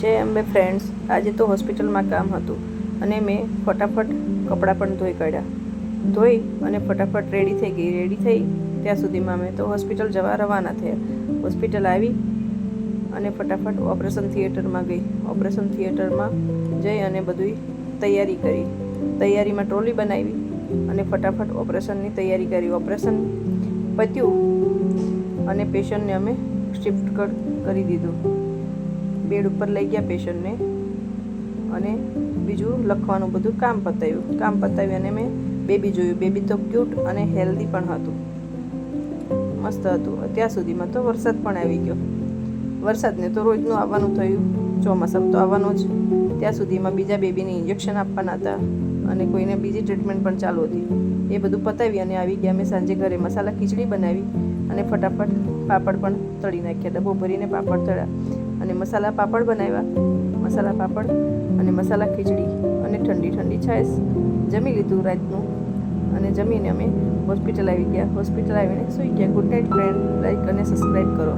જય અંબે ફ્રેન્ડ્સ, આજે તો હોસ્પિટલમાં કામ હતું અને મેં ફટાફટ કપડાં પણ ધોઈ કાઢ્યા. ધોઈ અને ફટાફટ રેડી થઈ ત્યાં સુધીમાં અમે તો હોસ્પિટલ જવા રવાના થયા. હોસ્પિટલ આવી અને ફટાફટ ઓપરેશન થિયેટરમાં ગઈ. ઓપરેશન થિયેટરમાં જઈ અને બધું તૈયારી કરી. તૈયારીમાં ટ્રોલી બનાવી અને ફટાફટ ઓપરેશનની તૈયારી કરી. ઓપરેશન પત્યું અને પેશન્ટને અમે શિફ્ટ કરી દીધું. બેડ ઉપર લઈ ગયા પેશન્ટને અને બીજું લખવાનું બધું કામ પતાવ્યું અને મેં બેબી જોયું. બેબી તો ક્યુટ અને હેલ્ધી પણ હતું, મસ્ત હતું. ત્યાં સુધીમાં તો વરસાદ પણ આવી ગયો. વરસાદને તો રોજનું આવવાનું થયું, ચોમાસામાં તો આવવાનું જ. ત્યાં સુધીમાં બીજા બેબીને ઇન્જેક્શન આપવાના હતા અને કોઈને બીજી ટ્રીટમેન્ટ પણ ચાલુ હતી. એ બધું પતાવી અને આવી ગયા. મેં સાંજે ઘરે મસાલા ખીચડી બનાવી અને ફટાફટ પાપડ પણ તળી નાખ્યા. ડબ્બો ભરીને પાપડ તળ્યા અને મસાલા પાપડ બનાવ્યા. મસાલા પાપડ અને મસાલા ખીચડી અને ઠંડી છાશ જમી લીધું રાતનું. અને જમીને અમે હોસ્પિટલ આવી ગયા. હોસ્પિટલ આવીને સૂઈ ગયા. Good night friend. લાઈક અને સબસ્ક્રાઈબ કરો.